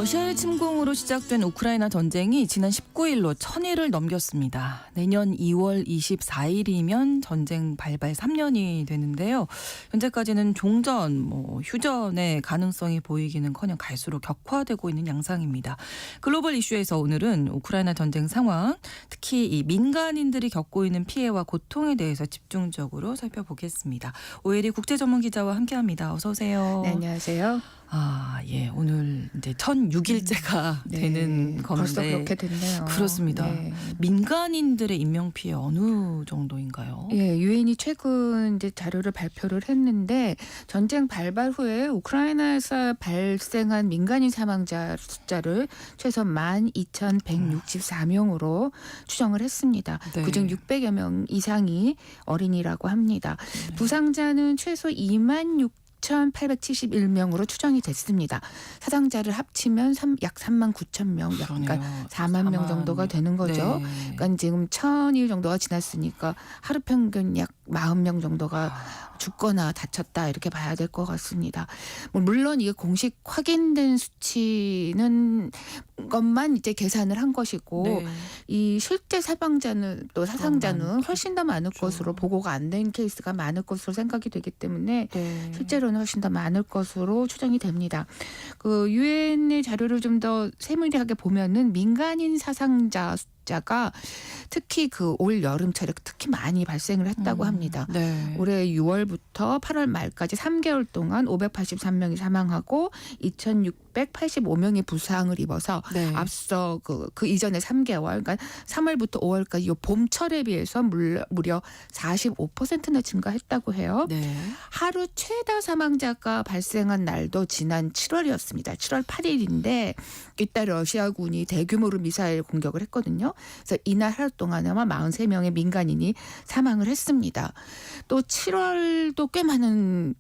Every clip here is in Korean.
러시아의 침공으로 시작된 우크라이나 전쟁이 지난 19일로 1000일을 넘겼습니다. 내년 2월 24일이면 전쟁 발발 3년이 되는데요. 현재까지는 종전, 휴전의 가능성이 보이기는커녕 갈수록 격화되고 있는 양상입니다. 글로벌 이슈에서 오늘은 우크라이나 전쟁 상황, 특히 이 민간인들이 겪고 있는 피해와 고통에 대해서 집중적으로 살펴보겠습니다. 오혜리 국제전문기자와 함께합니다. 어서 오세요. 네, 안녕하세요. 예. 오늘 이제 1006일째가 되는 건데. 벌써 그렇게 됐네요. 그렇습니다. 네. 민간인들의 인명 피해 어느 정도인가요? 예, 유엔이 최근 이제 자료를 발표를 했는데 전쟁 발발 후에 우크라이나에서 발생한 민간인 사망자 숫자를 최소 12,164명으로 추정을 했습니다. 네. 그중 600여 명 이상이 어린이라고 합니다. 네. 부상자는 최소 26,871명으로 추정이 됐습니다. 사상자를 합치면 약 39,000명, 그러니까 4만 명 정도가 되는 거죠. 네. 그러니까 지금 1000일 정도가 지났으니까 하루 평균 약 40명 정도가 죽거나 다쳤다 이렇게 봐야 될 것 같습니다. 물론 이게 공식 확인된 수치는 것만 이제 계산을 한 것이고 네. 이 실제 사상자는 훨씬 더 많을 그렇죠. 것으로 보고가 안 된 케이스가 많을 것으로 생각이 되기 때문에 네. 실제로는 훨씬 더 많을 것으로 추정이 됩니다. 그 유엔의 자료를 좀 더 세밀하게 보면은 민간인 사상자 숫자가 특히 그 올 여름철에 특히 많이 발생을 했다고 합니다. 네. 올해 6월부터 8월 말까지 3개월 동안 583명이 사망하고 2,685명이 부상을 입어서 네. 앞서 그 이전에 3개월, 그러니까 3월부터 5월까지 이 봄철에 비해서 무려 45%나 증가했다고 해요. 네. 하루 최다 사망자가 발생한 날도 지난 7월이었습니다. 7월 8일인데 이때 러시아군이 대규모로 미사일 공격을 했거든요. 그래서 이날 하루 동안에만 43명의 민간인이 사망을 했습니다. 또 7월도 꽤 많은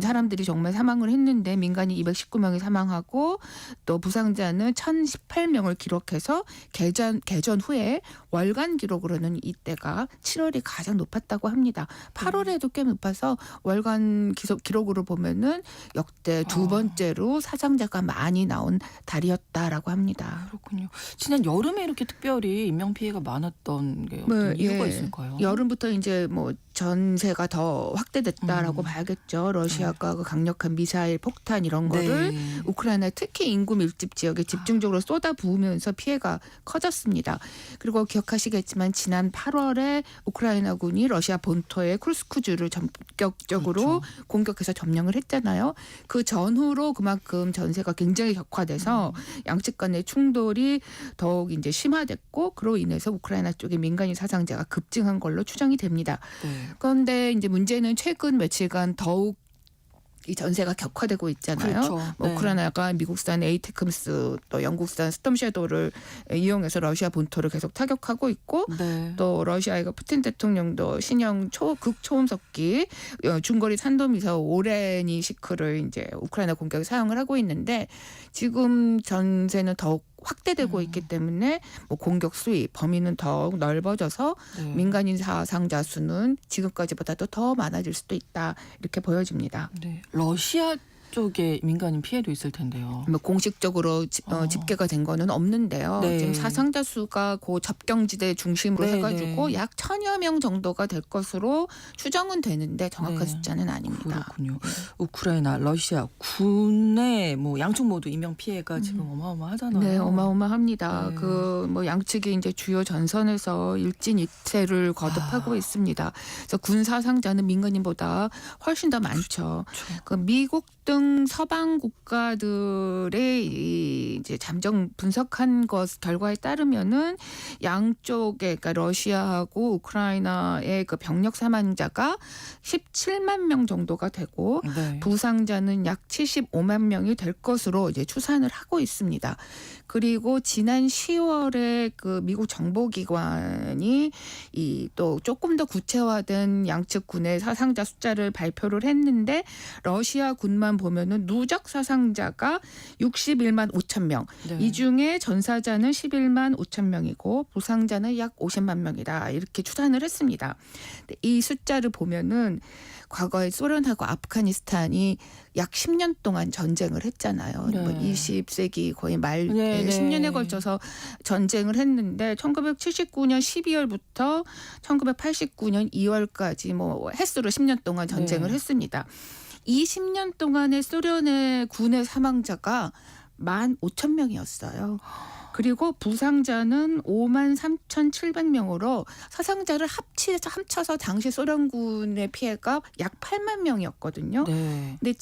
사람들이 정말 사망을 했는데 민간인 219명이 사망하고 또 부상자는 1,018명을 기록해서 개전 후에 월간 기록으로는 이때가 7월이 가장 높았다고 합니다. 8월에도 꽤 높아서 월간 기록으로 보면은 역대 두 번째로 사상자가 많이 나온 달이었다라고 합니다. 그렇군요. 지난 여름에 이렇게 특별히 인명 피해가 많았던 게 어떤 이유가 있을까요? 여름부터 이제 전세가 더 확대됐다라고 봐야겠죠. 러시아가 그 강력한 미사일, 폭탄 이런 거를 우크라이나 특히 인구 밀집 지역에 집중적으로 쏟아부으면서 피해가 커졌습니다. 그리고 기억하시겠지만 지난 8월에 우크라이나군이 러시아 본토의 쿠르스크주를 전격적으로 공격해서 점령을 했잖아요. 그 전후로 그만큼 전세가 굉장히 격화돼서 양측 간의 충돌이 더욱 이제 심화됐고 그로 인해서 우크라이나 쪽의 민간인 사상자가 급증한 걸로 추정이 됩니다. 네. 그런데 이제 문제는 최근 며칠간 더욱 이 전세가 격화되고 있잖아요. 그렇죠. 네. 우크라이나가 미국산 에이테크임스 또 영국산 스톰섀도우를 이용해서 러시아 본토를 계속 타격하고 있고 네. 또 러시아의 푸틴 대통령도 신형 극초음속기 중거리 탄도미사일 오레니시크를 이제 우크라이나 공격에 사용을 하고 있는데 지금 전세는 더욱 확대되고 있기 때문에 공격 수위 범위는 더욱 넓어져서 민간인 사상자 수는 지금까지보다도 더 많아질 수도 있다 이렇게 보여집니다. 네. 러시아 쪽에 민간인 피해도 있을 텐데요. 공식적으로 집계가 된 거는 없는데요. 네. 지금 사상자 수가 그 접경지대 중심으로 해가지고 약 1,000여 명 정도가 될 것으로 추정은 되는데 정확한 숫자는 아닙니다. 그렇군요. 우크라이나, 러시아 군의 양쪽 모두 인명 피해가 지금 어마어마하잖아요. 네, 어마어마합니다. 네. 양측이 이제 주요 전선에서 일진이퇴를 거듭하고 있습니다. 그래서 군 사상자는 민간인보다 훨씬 더 많죠. 그 미국 등 서방 국가들의 이제 잠정 분석한 것 결과에 따르면은 양쪽에 그러니까 러시아하고 우크라이나의 그 병력 사망자가 17만 명 정도가 되고 부상자는 약 75만 명이 될 것으로 이제 추산을 하고 있습니다. 그리고 지난 10월에 그 미국 정보기관이 또 조금 더 구체화된 양측 군의 사상자 숫자를 발표를 했는데 러시아 군만 보면은 누적 사상자가 61만 5천 명. 네. 이 중에 전사자는 11만 5천 명이고 부상자는 약 50만 명이다. 이렇게 추산을 했습니다. 이 숫자를 보면은 과거에 소련하고 아프가니스탄이 약 10년 동안 전쟁을 했잖아요. 네. 뭐 20세기 거의 말 네, 네. 10년에 걸쳐서 전쟁을 했는데 1979년 12월부터 1989년 2월까지 뭐 횟수로 10년 동안 전쟁을 네. 했습니다. 이 10년 동안의 소련의 군의 사망자가 15,000명이었어요. 그리고 부상자는 53,700명으로 사상자를 합쳐서 당시 소련군의 피해가 약 8만 명이었거든요. 네. 근데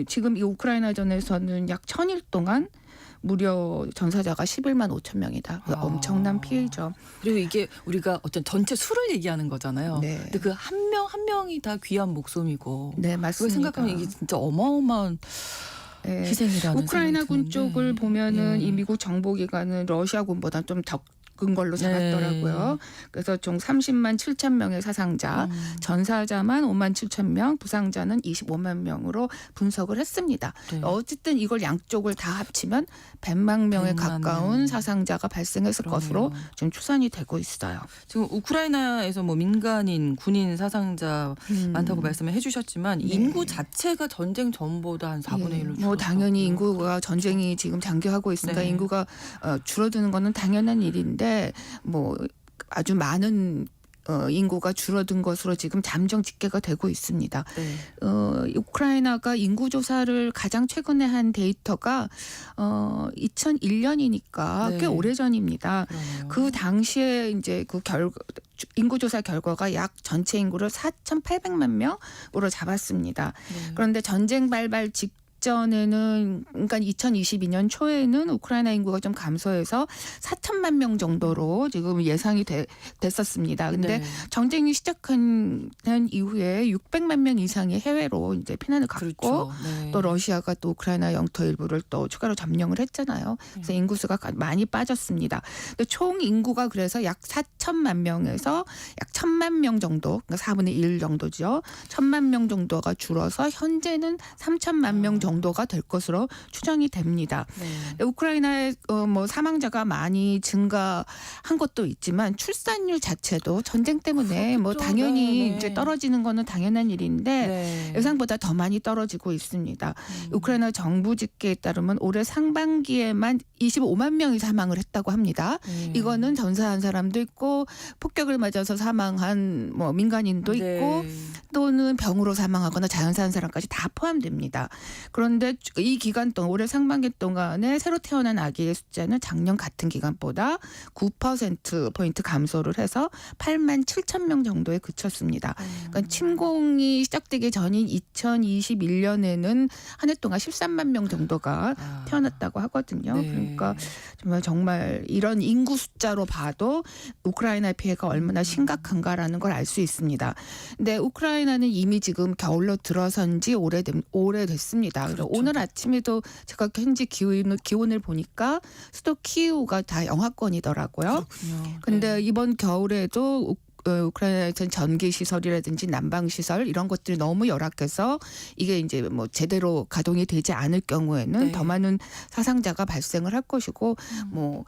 지금 이 우크라이나전에서는 약 1000일 동안 무려 전사자가 11만 5천 명이다. 엄청난 피해죠. 그리고 이게 우리가 어떤 전체 수를 얘기하는 거잖아요. 네. 근데 그 한 명 한 명이 다 귀한 목숨이고. 네, 그걸 맞습니다. 생각하면 이게 진짜 어마어마한 네. 희생이라는 우크라이나 생각이 군 드는데. 쪽을 보면은 예. 이 미국 정보기관은 러시아군보다 좀 적은 걸로 잡았더라고요. 그래서 총 30만 7천 명의 사상자, 전사자만 5만 7천 명, 부상자는 25만 명으로 분석을 했습니다. 네. 어쨌든 이걸 양쪽을 다 합치면 100만 명에 100만 가까운 명. 사상자가 발생했을 그러네요. 것으로 지금 추산이 되고 있어요. 지금 우크라이나에서 뭐 민간인, 군인 사상자 많다고 말씀을 해주셨지만 네. 인구 자체가 전쟁 전보다 한 4분의 1로 줄었다고요. 뭐 당연히 인구가 전쟁이 지금 장기화하고 있으니까 네. 인구가 줄어드는 거는 당연한 일인데 뭐 아주 많은 인구가 줄어든 것으로 지금 잠정 집계가 되고 있습니다. 네. 우크라이나가 인구 조사를 가장 최근에 한 데이터가 2001년이니까 네. 꽤 오래전입니다. 그러네요. 그 당시에 이제 그 인구 조사 결과가 약 전체 인구를 4,800만 명으로 잡았습니다. 네. 그런데 전쟁 발발 직전에는 그러니까 2022년 초에는 우크라이나 인구가 좀 감소해서 4천만 명 정도로 지금 예상이 됐었습니다. 근데 네. 전쟁이 시작한 이후에 600만 명 이상이 해외로 이제 피난을 갔고 그렇죠. 네. 또 러시아가 또 우크라이나 영토 일부를 또 추가로 점령을 했잖아요. 그래서 인구수가 많이 빠졌습니다. 근데 총 인구가 그래서 약 4천만 명에서 약 1,000만 명 정도, 그러니까 4분의 1 정도죠. 1,000만 명 정도가 줄어서 현재는 3천만 명 정도가 될 것으로 추정이 됩니다. 네. 우크라이나의 뭐 사망자가 많이 증가한 것도 있지만 출산율 자체도 전쟁 때문에 뭐 그렇죠. 당연히 네. 이제 떨어지는 거는 당연한 일인데 네. 예상보다 더 많이 떨어지고 있습니다. 우크라이나 정부 집계에 따르면 올해 상반기에만 25만 명이 사망을 했다고 합니다. 네. 이거는 전사한 사람도 있고 폭격을 맞아서 사망한 뭐 민간인도 네. 있고 또는 병으로 사망하거나 자연사한 사람까지 다 포함됩니다. 그런데 이 기간 동안 올해 상반기 동안에 새로 태어난 아기의 숫자는 작년 같은 기간보다 9%포인트 감소를 해서 8만 7천 명 정도에 그쳤습니다. 그러니까 침공이 시작되기 전인 2021년에는 한 해 동안 13만 명 정도가 태어났다고 하거든요. 네. 그러니까 정말 이런 인구 숫자로 봐도 우크라이나의 피해가 얼마나 심각한가라는 걸 알 수 있습니다. 근데 우크라이나는 이미 지금 겨울로 들어선 지 오래됐습니다. 그래서 그렇죠. 오늘 아침에도 제가 현지 기온을 보니까 수도 키이우가 다 영하권이더라고요. 그렇군요. 근데 네. 이번 겨울에도 우크라이나에서는 전기 시설이라든지 난방 시설 이런 것들이 너무 열악해서 이게 이제 뭐 제대로 가동이 되지 않을 경우에는 네. 더 많은 사상자가 발생을 할 것이고 뭐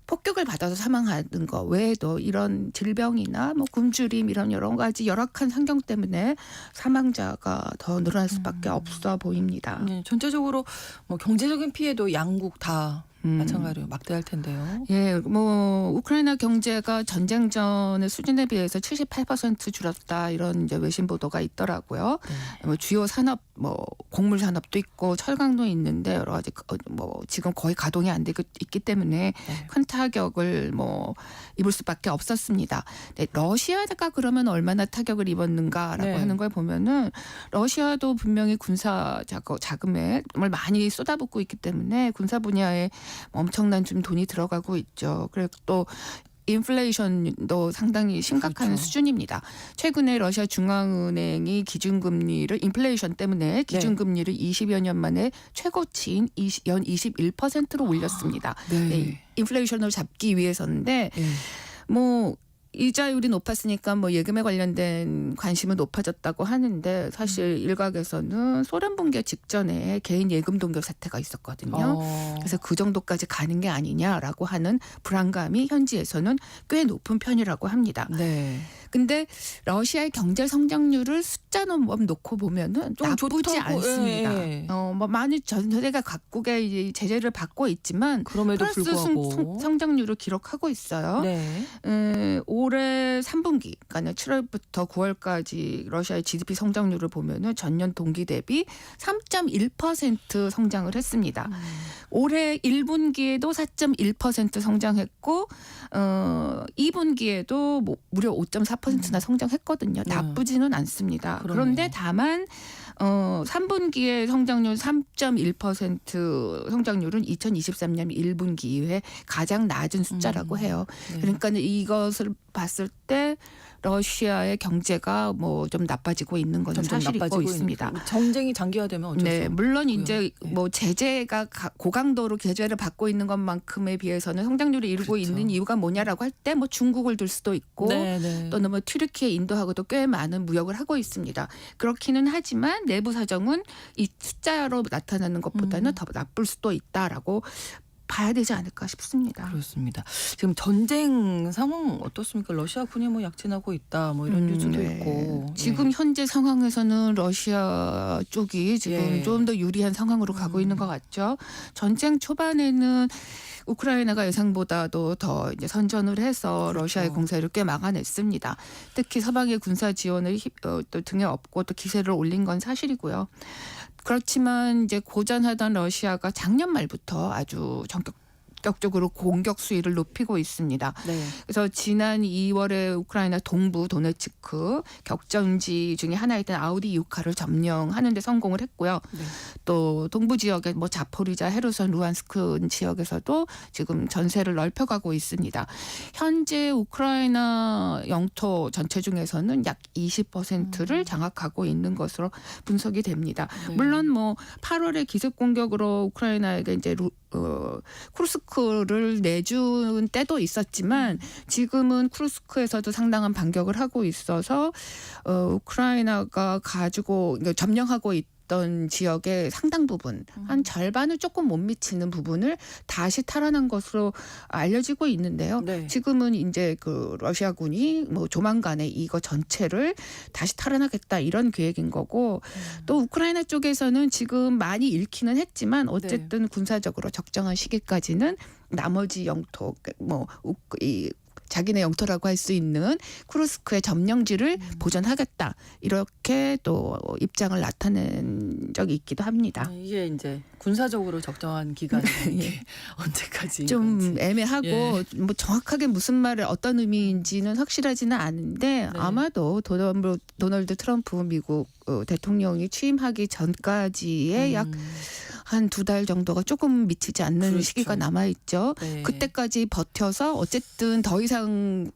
폭격을 받아서 사망하는 거 외에도 이런 질병이나 뭐 굶주림 이런 여러 가지 열악한 환경 때문에 사망자가 더 늘어날 수밖에 없어 보입니다. 네, 전체적으로 뭐 경제적인 피해도 양국 다 마찬가지로 막대할 텐데요. 예, 뭐 우크라이나 경제가 전쟁 전의 수준에 비해서 78% 줄었다 이런 이제 외신 보도가 있더라고요. 네. 뭐 주요 산업 뭐 곡물 산업도 있고 철강도 있는데 여러 가지 뭐 지금 거의 가동이 안 되고 있기 때문에 네. 큰 타격을 뭐 입을 수밖에 없었습니다. 네, 러시아가 그러면 얼마나 타격을 입었는가라고 네. 하는 걸 보면은 러시아도 분명히 군사 자금에 정말 많이 쏟아붓고 있기 때문에 군사 분야에 엄청난 좀 돈이 들어가고 있죠. 그리고 또 인플레이션도 상당히 심각한 그렇죠. 수준입니다. 최근에 러시아 중앙은행이 기준금리를 인플레이션 때문에 기준금리를 20여 년 만에 최고치인 연 21%로 올렸습니다. 네. 네, 인플레이션을 잡기 위해서인데 네. 뭐 이자율이 높았으니까 뭐 예금에 관련된 관심은 높아졌다고 하는데 사실 일각에서는 소련 붕괴 직전에 개인 예금 동결 사태가 있었거든요. 그래서 그 정도까지 가는 게 아니냐라고 하는 불안감이 현지에서는 꽤 높은 편이라고 합니다. 네. 근데 러시아의 경제 성장률을 숫자만 놓고 보면은 좀 나쁘지 좋다고, 않습니다. 예. 뭐 많이 전 세계가 각국의 이 제재를 받고 있지만 그럼에도 플러스 불구하고. 성장률을 기록하고 있어요. 네. 올해 3분기, 그러니까 7월부터 9월까지 러시아의 GDP 성장률을 보면은 전년 동기 대비 3.1% 성장을 했습니다. 올해 1분기에도 4.1% 성장했고 2분기에도 뭐 무려 5.4%나 성장했거든요. 네. 나쁘지는 않습니다. 그러네요. 그런데 다만 3분기의 성장률 3.1% 성장률은 2023년 1분기 이후에 가장 낮은 숫자라고 해요. 네. 그러니까 이것을 봤을 때 러시아의 경제가 뭐 좀 나빠지고 있는 건 점점 사실이고 나빠지고 있습니다. 있는, 전쟁이 장기화되면 어쩔 수 네, 없고요. 물론 이제 네. 뭐 제재가 고강도로 제재를 받고 있는 것만큼에 비해서는 성장률을 이루고 그렇죠. 있는 이유가 뭐냐라고 할 때 뭐 중국을 들 수도 있고 네. 또는 뭐 튀르키예, 인도하고도 꽤 많은 무역을 하고 있습니다. 그렇기는 하지만 내부 사정은 이 숫자로 나타나는 것보다는 더 나쁠 수도 있다라고 봐야 되지 않을까 싶습니다. 그렇습니다. 지금 전쟁 상황 어떻습니까? 러시아군이 뭐 약진하고 있다, 뭐 이런 뉴스도 네. 있고. 지금 현재 상황에서는 러시아 쪽이 지금 예. 좀 더 유리한 상황으로 가고 있는 것 같죠. 전쟁 초반에는 우크라이나가 예상보다도 더 이제 선전을 해서 그렇죠. 러시아의 공세를 꽤 막아냈습니다. 특히 서방의 군사 지원을 또 등에 업고 또 기세를 올린 건 사실이고요. 그렇지만 이제 고전하던 러시아가 작년 말부터 아주 전격적으로 공격 수위를 높이고 있습니다. 네. 그래서 지난 2월에 우크라이나 동부 도네츠크 격전지 중에 하나였던 아우디이우카를 점령하는 데 성공을 했고요. 네. 또 동부 지역의 뭐 자포리자, 헤르손, 루안스크 지역에서도 지금 전세를 넓혀가고 있습니다. 현재 우크라이나 영토 전체 중에서는 약 20%를 장악하고 있는 것으로 분석이 됩니다. 네. 물론 뭐 8월에 기습 공격으로 우크라이나에게 이제 쿠르스크를 내준 때도 있었지만 지금은 쿠르스크에서도 상당한 반격을 하고 있어서 우크라이나가 가지고 점령하고 있던 지역의 상당 부분, 한 절반을 조금 못 미치는 부분을 다시 탈환한 것으로 알려지고 있는데요. 네. 지금은 이제 그 러시아군이 뭐 조만간에 이거 전체를 다시 탈환하겠다 이런 계획인 거고 또 우크라이나 쪽에서는 지금 많이 잃기는 했지만 어쨌든 군사적으로 적정한 시기까지는 나머지 영토 이 자기네 영토라고 할 수 있는 쿠르스크의 점령지를 보전하겠다 이렇게 또 입장을 나타낸 적이 있기도 합니다. 이게 이제 군사적으로 적정한 기간이 이게 언제까지 좀 애매하고 예. 뭐 정확하게 무슨 말을 어떤 의미인지는 확실하지는 않은데 네. 아마도 도널드 트럼프 미국 대통령이 취임하기 전까지의 약 한 2달 정도가 조금 미치지 않는 그렇죠. 시기가 남아 있죠. 네. 그때까지 버텨서 어쨌든 더 이상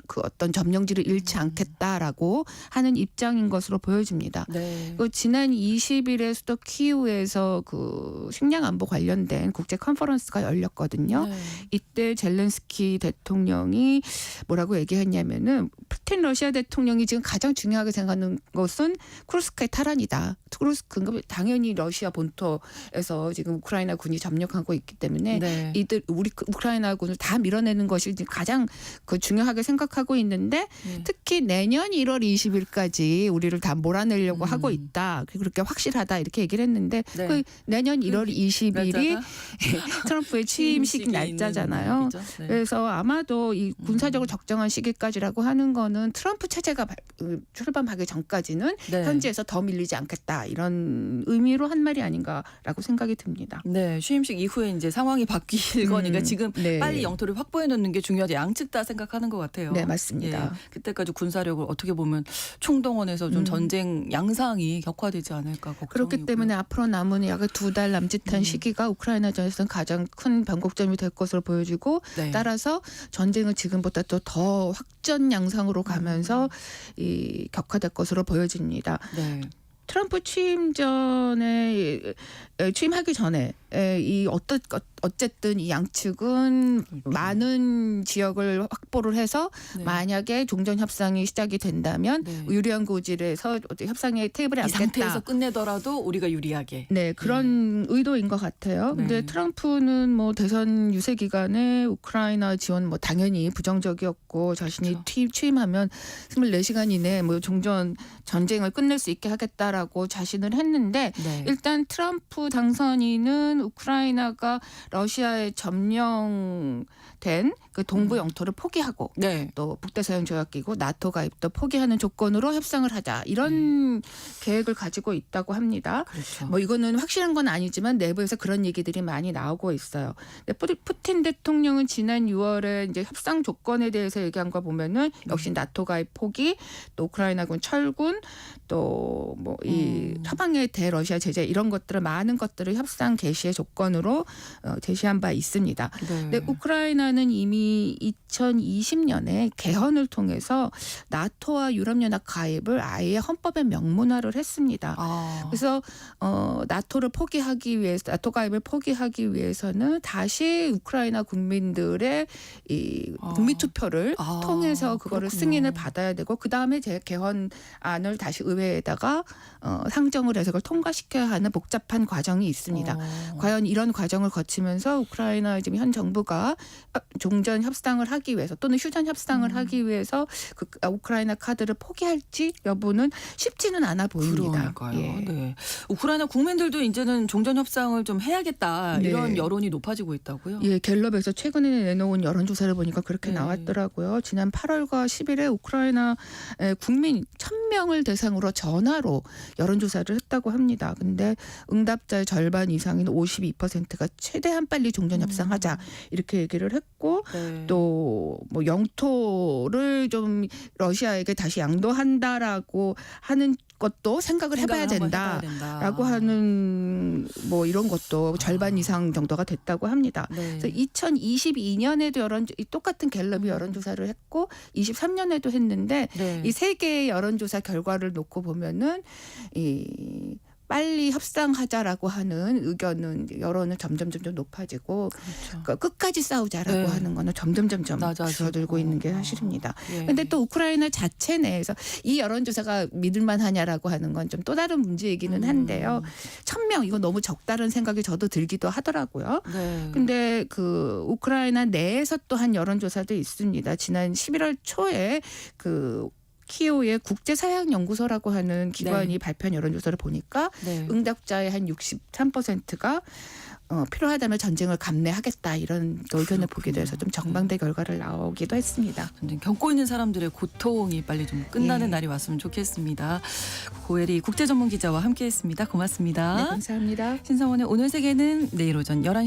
그 어떤 점령지를 잃지 않겠다라고 하는 입장인 것으로 보여집니다. 네. 그 지난 20일에 수도 키이우에서 그 식량 안보 관련된 국제 컨퍼런스가 열렸거든요. 네. 이때 젤렌스키 대통령이 뭐라고 얘기했냐면은 푸틴 러시아 대통령이 지금 가장 중요하게 생각하는 것은 쿠르스크의 탈환이다. 쿠르스크는 당연히 러시아 본토에서 지금 우크라이나 군이 점령하고 있기 때문에 네. 우리 우크라이나 군을 다 밀어내는 것이 지금 가장 그 중요하게 생각하고 있는데 네. 특히 내년 1월 20일까지 우리를 다 몰아내려고 하고 있다. 그렇게 확실하다 이렇게 얘기를 했는데 네. 그 내년 1월 20일이 날짜가 트럼프의 취임식 취임식이 날짜잖아요. 있는 날이죠. 네. 그래서 아마도 이 군사적으로 적정한 시기까지라고 하는 거는 트럼프 체제가 출범하기 전까지는 네. 현지에서 더 밀리지 않겠다 이런 의미로 한 말이 아닌가라고 생각이 듭니다. 네, 취임식 이후에 이제 상황이 바뀔 거니까 지금 네. 빨리 영토를 확보해 놓는 게 중요하다. 양측 다 생각하는 것 같아요. 네, 맞습니다. 예, 그때까지 군사력을 어떻게 보면 총동원해서 좀 전쟁 양상이 격화되지 않을까 걱정이고요. 그렇기 때문에 앞으로 남은 약 2달 남짓한 시기가 우크라이나전에서는 가장 큰 변곡점이 될 것으로 보여지고 네. 따라서 전쟁은 지금보다 또 더 확전 양상으로 가면서 이 격화될 것으로 보여집니다. 네. 트럼프 취임하기 전에 이 어떤 어쨌든 이 양측은 그렇죠. 많은 지역을 확보를 해서 네. 만약에 종전 협상이 시작이 된다면 네. 유리한 고지에서 협상의 테이블에 이 상태에서 앉겠다. 끝내더라도 우리가 유리하게. 네, 그런 의도인 것 같아요. 네. 근데 트럼프는 뭐 대선 유세 기간에 우크라이나 지원 뭐 당연히 부정적이었고 자신이 그렇죠. 취임하면 24시간 이내에 뭐 종전 전쟁을 끝낼 수 있게 하겠다라고 자신을 했는데 네. 일단 트럼프 당선인은 우크라이나가 러시아에 점령된 그 동부 영토를 포기하고 네. 또 북대서양 조약기구 나토 가입도 포기하는 조건으로 협상을 하자 이런 계획을 가지고 있다고 합니다. 그렇죠. 뭐 이거는 확실한 건 아니지만 내부에서 그런 얘기들이 많이 나오고 있어요. 근데 푸틴 대통령은 지난 6월에 이제 협상 조건에 대해서 얘기한 거 보면은 역시 나토 가입 포기, 또 우크라이나군 철군, 또 뭐 이 서방의 대러시아 제재 이런 것들을 많은 것들을 협상 개시의 조건으로 제시한 바 있습니다. 네. 근데 우크라이나는 이미 2020년에 개헌을 통해서 나토와 유럽연합 가입을 아예 헌법에 명문화를 했습니다. 아. 그래서 나토를 포기하기 위해서 나토 가입을 포기하기 위해서는 다시 우크라이나 국민들의 이 국민 투표를 아, 통해서 그거를 그렇군요. 승인을 받아야 되고 그 다음에 개헌안을 다시 의회에다가 상정을 해서 그걸 통과시켜야 하는 복잡한 과정이 있습니다. 과연 이런 과정을 거치면서 우크라이나 지금 현 정부가 종전 협상을 하기 위해서 또는 휴전 협상을 하기 위해서 그 우크라이나 카드를 포기할지 여부는 쉽지는 않아 보입니다. 그러니까요. 예. 네. 우크라이나 국민들도 이제는 종전 협상을 좀 해야겠다 네. 이런 여론이 높아지고 있다고요. 예, 갤럽에서 최근에 내놓은 여론조사를 보니까 그렇게 네. 나왔더라고요. 지난 8월과 10일에 우크라이나 국민 1,000명을 대상으로 전화로 여론조사를 했다고 합니다. 근데 응답자의 절반 이상인 52%가 최대한 빨리 종전 협상하자 이렇게 얘기를 했고 네. 또 뭐 영토를 좀 러시아에게 다시 양도한다라고 하는 것도 생각을 해봐야 한번 된다. 해봐야 된다. 라고 하는 뭐 이런 것도 절반 이상 정도가 됐다고 합니다. 네. 그래서 2022년에도 똑같은 갤럽이 여론조사를 했고 23년에도 했는데 네. 이 세 개의 여론조사 결과를 놓고 보면은 이 빨리 협상하자라고 하는 의견은 여론은 점점 높아지고 그렇죠. 그러니까 끝까지 싸우자라고 네. 하는 거는 점점 낮아지고. 줄어들고 있는 게 사실입니다. 예. 근데 또 우크라이나 자체 내에서 이 여론조사가 믿을만 하냐라고 하는 건 좀 또 다른 문제이기는 한데요. 1,000명 이거 너무 적다는 생각이 저도 들기도 하더라고요. 네. 근데 그 우크라이나 내에서 또 한 여론조사도 있습니다. 지난 11월 초에 그 키오의 국제사양연구소라고 하는 기관이 네. 발표한 여론조사를 보니까 네. 응답자의 한 63%가 필요하다면 전쟁을 감내하겠다 이런 의견을 보기도 해서 좀 정반대 결과를 나오기도 했습니다. 전쟁 겪고 있는 사람들의 고통이 빨리 좀 끝나는 예. 날이 왔으면 좋겠습니다. 고혜리 국제전문기자와 함께했습니다. 고맙습니다. 네, 감사합니다. 신성원의 오늘 세계는 내일 오전 11시